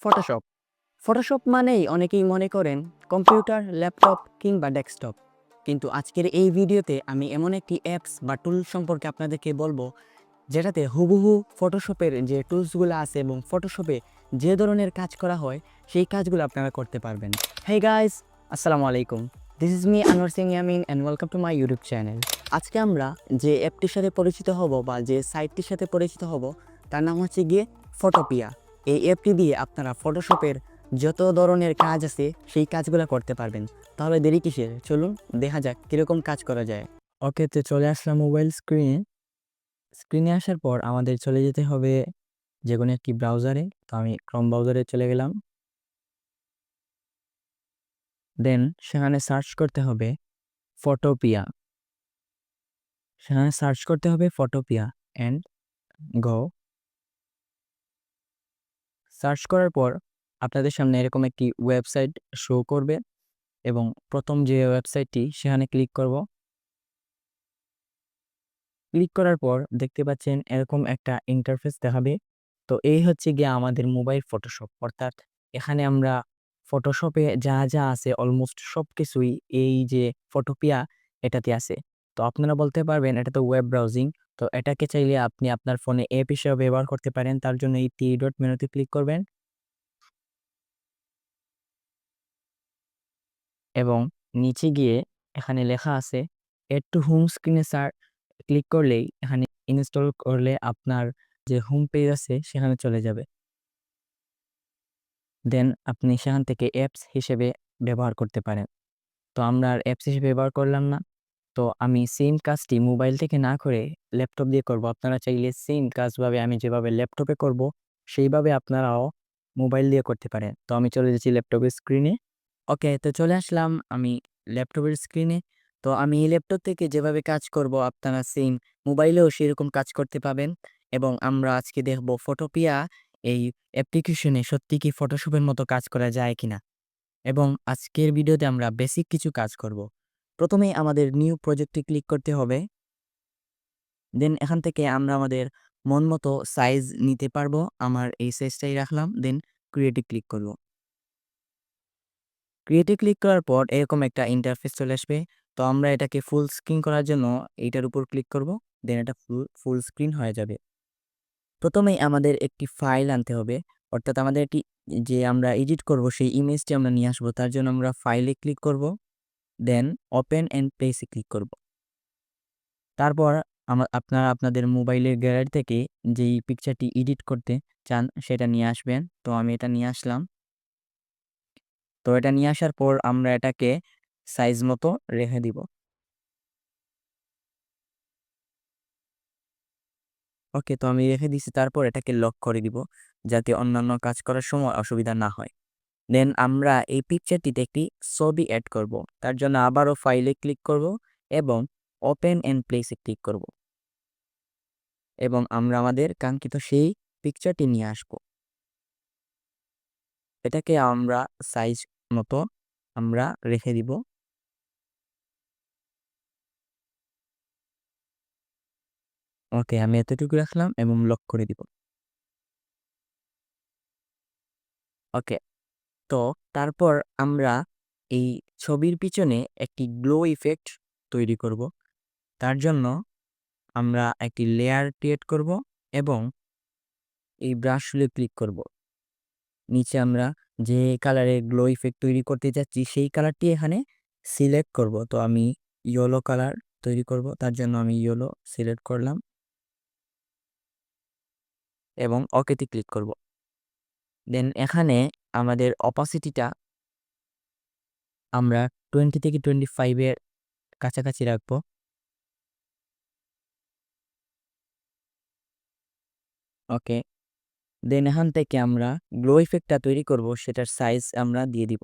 Photoshop. Photoshop মানেই অনেকেই মনে করেন কম্পিউটার, ল্যাপটপ কিংবা ডেস্কটপ। কিন্তু আজকের এই ভিডিওতে আমি এমন একটি অ্যাপস বা টুল সম্পর্কে আপনাদেরকে বলবো, যেটাতে হুবহু ফটোশপের যে টুলসগুলো আছে এবং ফটোশপে যে ধরনের কাজ করা হয় সেই কাজগুলো আপনারা করতে পারবেন। হেই গাইস, আসসালামু আলাইকুম। This is me Anwar Singh Yamin and welcome to my YouTube channel. আজকে আমরা যে অ্যাপটির সাথে পরিচিত হব বা যে সাইটটির সাথে পরিচিত হব তার নাম হচ্ছে গিয়ে ফটোপিয়া। এই অ্যাপটি দিয়ে আপনারা ফটোশপের যত ধরনের কাজ আছে সেই কাজগুলো করতে পারবেন। তাহলে দেরি কিসের, চলুন দেখা যাক কীরকম কাজ করা যায়। ওকে, তো চলে আসলাম মোবাইল স্ক্রিনে আসার পর আমাদের চলে যেতে হবে যে কোনো একটি ব্রাউজারে। তো আমি ক্রোম ব্রাউজারে চলে গেলাম। দেন সেখানে সার্চ করতে হবে ফটোপিয়া। সেখানে সার্চ করতে হবে ফটোপিয়া অ্যান্ড গো। সার্চ করার পর আপনাদের সামনে এরকম একটি ওয়েবসাইট শো করবে এবং প্রথম যে ওয়েবসাইটটি সেখানে ক্লিক করব। ক্লিক করার পর দেখতে পাচ্ছেন এরকম একটা ইন্টারফেস দেখাবে। তো এই হচ্ছে গিয়ে আমাদের মোবাইল ফটোশপ, অর্থাৎ এখানে আমরা ফটোশপে যা যা আছে অলমোস্ট সব কিছুই এই যে ফটোপিয়া এটাতে আছে। তো আপনারা বলতে পারবেন এটা তো ওয়েব ব্রাউজিং, তো এটাকে চাইলে আপনি আপনার ফোনে অ্যাপ হিসেবে ব্যবহার করতে পারেন। তার জন্য এই থ্রি ডট মেনুতে ক্লিক করবেন এবং নিচে গিয়ে এখানে লেখা আছে এড টু হোম স্ক্রিনে ক্লিক করলেই এখানে ইনস্টল করলে আপনার যে হোম পেজ আছে সেখানে চলে যাবে। দেন আপনি সেখান থেকে অ্যাপস হিসেবে ব্যবহার করতে পারেন। তো আমরা আর অ্যাপস হিসেবে ব্যবহার করলাম না। তো আমি সেম কাজটি মোবাইল থেকে না করে ল্যাপটপ দিয়ে করব। আপনারা চাইলে সেম কাজভাবে আমি যেভাবে ল্যাপটপে করব সেইভাবে আপনারাও মোবাইল দিয়ে করতে পারেন। তো আমি চলে যাচ্ছি ল্যাপটপের স্ক্রিনে। ওকে, তো চলে আসলাম আমি ল্যাপটপের স্ক্রিনে। তো আমি এই ল্যাপটপ থেকে যেভাবে কাজ করব আপনারা সেম মোবাইলেও সেরকম কাজ করতে পাবেন। এবং আমরা আজকে দেখব ফটোপিয়া এই অ্যাপ্লিকেশনে সত্যি কি ফটোশপের মতো কাজ করা যায় কিনা। এবং আজকের ভিডিওতে আমরা বেসিক কিছু কাজ করব। প্রথমেই আমাদের নিউ প্রজেক্টে ক্লিক করতে হবে। দেন এখান থেকে আমরা আমাদের মন মতো সাইজ নিতে পারবো। আমার এই সাইজটাই রাখলাম। দেন ক্রিয়েটে ক্লিক করব। ক্রিয়েটে ক্লিক করার পর এরকম একটা ইন্টারফেস চলে আসবে। তো আমরা এটাকে ফুল স্ক্রিন করার জন্য এইটার উপর ক্লিক করব। দেন এটা ফুল স্ক্রিন হয়ে যাবে। প্রথমেই আমাদের একটি ফাইল আনতে হবে, অর্থাৎ আমাদের একটি যে আমরা এডিট করব সেই ইমেজটি আমরা নিয়ে আসবো। তার জন্য আমরা ফাইলে ক্লিক করব, দেন ওপেন অ্যান্ড প্লেসে ক্লিক করব। তারপর আপনারা আপনাদের মোবাইলের গ্যালারি থেকে যেই পিকচারটি এডিট করতে চান সেটা নিয়ে আসবেন। তো আমি এটা নিয়ে আসলাম। তো এটা নিয়ে আসার পর আমরা এটাকে সাইজ মতো রেখে দিব। ওকে, তো আমি রেখে দিছি। তারপর এটাকে লক করে দিব যাতে অন্যান্য কাজ করার সময় অসুবিধা না হয়। দেন আমরা এই পিকচারটিতে একটি ছবি অ্যাড করব। তার জন্য আবারও ফাইলে ক্লিক করব এবং ওপেন অ্যান্ড প্লেসে ক্লিক করব এবং আমরা আমাদের কাঙ্ক্ষিত সেই পিকচারটি নিয়ে আসব। এটাকে আমরা সাইজ মতো আমরা রেখে দিব। ওকে, আমি এতটুকু রাখলাম এবং লক করে দিব। ওকে, তো তারপর আমরা এই ছবির পিছনে একটি গ্লো ইফেক্ট তৈরি করব। তার জন্য আমরা একটি লেয়ার ক্রিয়েট করব এবং এই ব্রাশ টুলে ক্লিক করব। নিচে আমরা যে কালারে গ্লো ইফেক্ট তৈরি করতে যাচ্ছি সেই কালারটি এখানে সিলেক্ট করব। তো আমি ইয়েলো কালার তৈরি করব। তার জন্য আমি ইয়েলো সিলেক্ট করলাম এবং ওকেতে ক্লিক করব। দেন এখানে আমাদের অপাসিটিটা আমরা 20 থেকে 25 এর কাছাকাছি রাখবো। ওকে, দেন এখান থেকে আমরা গ্লো ইফেক্টটা তৈরি করব সেটার সাইজ আমরা দিয়ে দিব।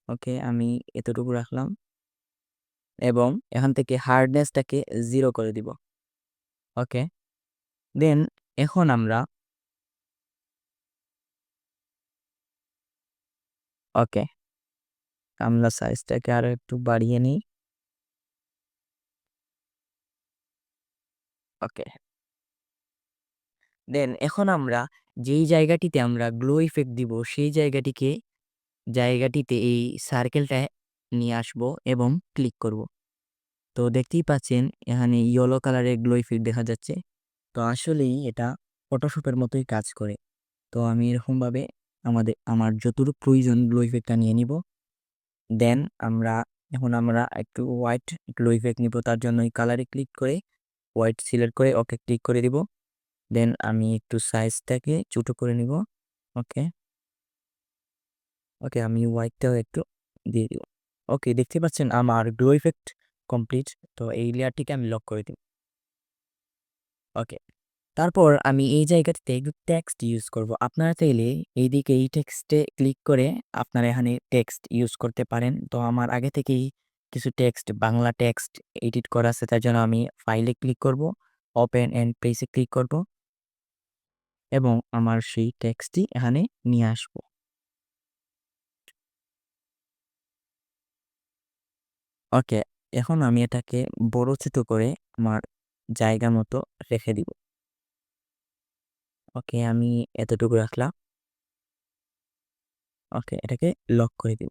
ওকে, আমি এতটুকু রাখলাম এবং এখান থেকে হার্ডনেসটাকে 0 করে দিব। ওকে, দেন এখন আমরা ওকে, আমরা সাইজটাকে আরো একটু বাড়িয়ে নিই। ওকে, দেন এখন আমরা যেই জায়গাটিতে আমরা গ্লো ইফেক্ট দিব সেই জায়গাটিতে এই সার্কেলটা নিয়ে আসবো এবং ক্লিক করব। তো দেখতেই পাচ্ছেন এখানে ইয়েলো কালারের গ্লো ইফেক্ট দেখা যাচ্ছে। তো আসলেই এটা ফটোশপের মতোই কাজ করে। তো আমি এরকমভাবে আমার যতটুকু প্রয়োজন গ্লো ইফেক্টটা নিয়ে নিব। দেন আমরা একটু হোয়াইট গ্লো ইফেক্ট নিব। তার জন্য এই কালারে ক্লিক করে হোয়াইট সিলেক্ট করে ওকে ক্লিক করে দিব। দেন আমি একটু সাইজটাকে ছোট করে নিব। ওকে, ওকে আমি হোয়াইটটাও একটু দিয়ে দিব। ওকে, দেখতে পাচ্ছেন আমার গ্লো ইফেক্ট কমপ্লিট। তো এই লেয়ারটিকে আমি লক করে দিব। ওকে, তারপর আমি এই জায়গাটিতে একটু টেক্সট ইউজ করব। আপনারা চাইলে এইদিকে এই টেক্সটে ক্লিক করে আপনারা এখানে টেক্সট ইউজ করতে পারেন। তো আমার আগে থেকেই কিছু টেক্সট, বাংলা টেক্সট এডিট করা আছে। তার জন্য আমি ফাইলে ক্লিক করব, ওপেন অ্যান্ড প্লেসে ক্লিক করব এবং আমার সেই টেক্সটটি এখানে নিয়ে আসব। ওকে, এখন আমি এটাকে বড় ছোট করে আমার জায়গা মতো রেখে দিব। ওকে, আমি এতটুকু রাখলাম। ওকে, এটাকে লক করে দিব।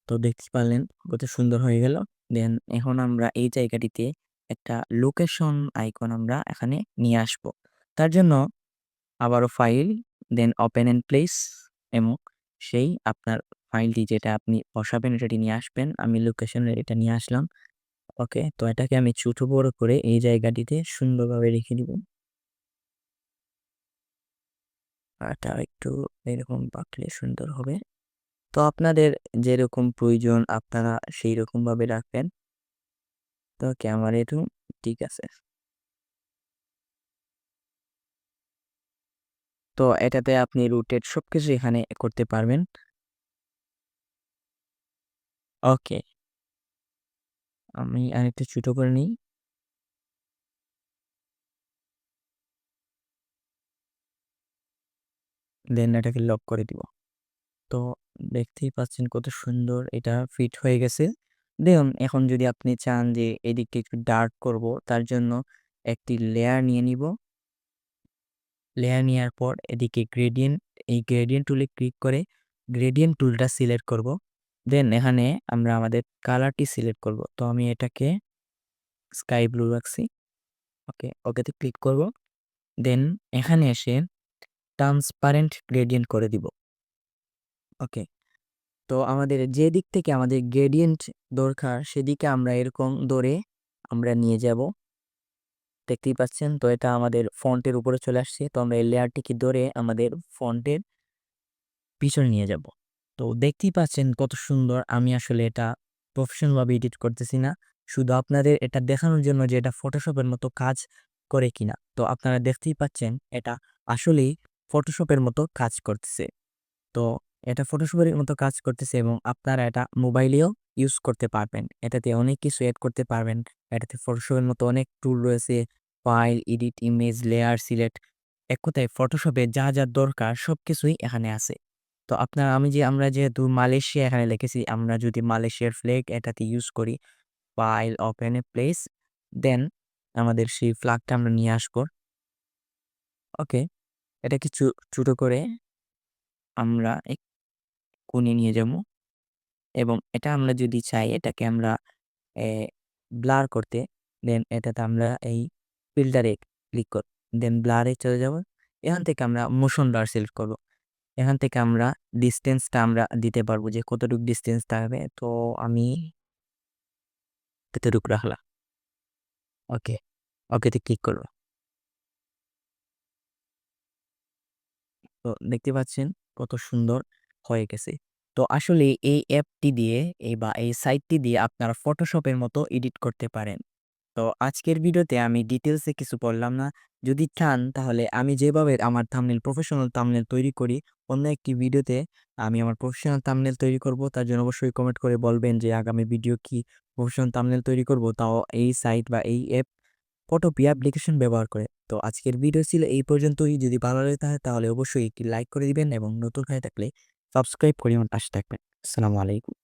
তো দেখতে পারলেন কত সুন্দর হয়ে গেল। দেন এখন আমরা এই জায়গাটিতে একটা লোকেশন আইকন আমরা এখানে নিয়ে আসব। তার জন্য আবারও file, then open and place এবং সেই আপনার ফাইলটি যেটা আপনি বসাবেন এটাটি নিয়ে আসবেন। আমি লোকেশনের এটা নিয়ে আসলাম। ওকে, তো এটাকে আমি ছোট বড় করে এই জায়গাটিতে সুন্দরভাবে রেখে দিব। এটা একটু এরকম পাকলে সুন্দর হবে। তো আপনাদের যেরকম প্রয়োজন আপনারা সেই রকমভাবে রাখবেন। তো ক্যামেরা একটু ঠিক আছে। তো এটাতে আপনি রুটেড সবকিছু এখানে করতে পারবেন। ওকে, আমি আরেকটু ছোট করে নিই। দেন এটাকে লক করে দিব। তো দেখতেই পাচ্ছেন কত সুন্দর এটা ফিট হয়ে গেছে। দেখুন এখন যদি আপনি চান যে এদিকটা একটু ডার্ক করব, তার জন্য একটি লেয়ার নিয়ে নিব। লেয়ার নেওয়ার পর এদিকে এই গ্রেডিয়েন্ট টুলে ক্লিক করে গ্রেডিয়েন্ট টুলটা সিলেক্ট করব। দেন এখানে আমরা আমাদের কালারটি সিলেক্ট করব। তো আমি এটাকে স্কাই ব্লু রাখছি। ওকে, ওকেতে ক্লিক করব। দেন এখানে এসে ট্রান্সপারেন্ট গ্রেডিয়েন্ট করে দিব। ওকে, তো আমাদের যে দিক থেকে আমাদের গ্রেডিয়েন্ট দরকার সেদিকে আমরা এরকম ধরে আমরা নিয়ে যাব। দেখতেই পাচ্ছেন, তো এটা আমাদের ফন্টের উপরে চলে আসছে। তো আমরা এই লেয়ারটিকে ধরে আমাদের ফন্টের পিছনে নিয়ে যাব। তো দেখতেই পাচ্ছেন কত সুন্দর। আমি আসলে এটা প্রফেশনাল ভাবে এডিট করতেছি না, শুধু আপনাদের এটা দেখানোর জন্য যে এটা ফটোশপের মতো কাজ করে কিনা। তো আপনারা দেখতেই পাচ্ছেন এটা আসলেই ফটোশপের মতো কাজ করতেছে। তো এটা ফটোশপের মতো কাজ করতেছে এবং আপনারা এটা মোবাইলেও ইউজ করতে পারবেন। এটাতে অনেক কিছু এড করতে পারবেন। এটাতে ফটোশপের মতো অনেক টুল রয়েছে। File, edit, image, layer, select, এক কথায় ফটোশপে যা যা দরকার সবকিছুই এখানে আছে। তো আমরা যেহেতু মালয়েশিয়া এখানে লিখেছি, আমরা যদি মালয়েশিয়ার ফ্ল্যাগ এটাতে ইউজ করি, ফাইল, ওপেন এ প্লেস, দেন আমাদের সেই ফ্ল্যাগটা আমরা নিয়ে আসবো। ওকে, এটাকে ছোট করে আমরা এক কোণে নিয়ে যাবো এবং এটা আমরা যদি চাই এটাকে আমরা এ ব্লার করতে, দেন এটাতে আমরা এই ফিল্টারে ক্লিক করব। দেন ব্লারে চলে যাব। এখান থেকে আমরা মোশন ব্লার সিলেক্ট করব। এখান থেকে আমরা ডিসটেন্সটা আমরা দিতে পারবো যে কতটুকু ডিসটেন্স থাকবে। তো আমি এতটুকু রাখলাম। ওকে, ওকেতে ক্লিক করব। তো দেখতে পাচ্ছেন কত সুন্দর হয়ে গেছে। তো আসলে এই অ্যাপটি দিয়ে এই সাইটটি দিয়ে আপনারা ফটোশপের মতো এডিট করতে পারেন। তো আজকের ভিডিওতে আমি ডিটেইলসে কিছু বললাম না। যদি চান তাহলে আমি যেভাবে আমার থাম্বনেল, প্রফেশনাল থাম্বনেল তৈরি করি, অন্য একটি ভিডিওতে আমি আমার প্রফেশনাল থাম্বনেল তৈরি করব। তার জন্য অবশ্যই কমেন্ট করে বলবেন যে আগামী ভিডিও কি প্রফেশনাল থাম্বনেল তৈরি করব, তাও এই সাইট বা এই অ্যাপ ফটোপি অ্যাপ্লিকেশন ব্যবহার করে। তো আজকের ভিডিও ছিল এই পর্যন্তই। যদি ভালো লাগে তাহলে অবশ্যই একটি লাইক করে দিবেন এবং নতুন হয়ে থাকলে সাবস্ক্রাইব করে আমার পাশে থাকবেন। আসসালামু আলাইকুম।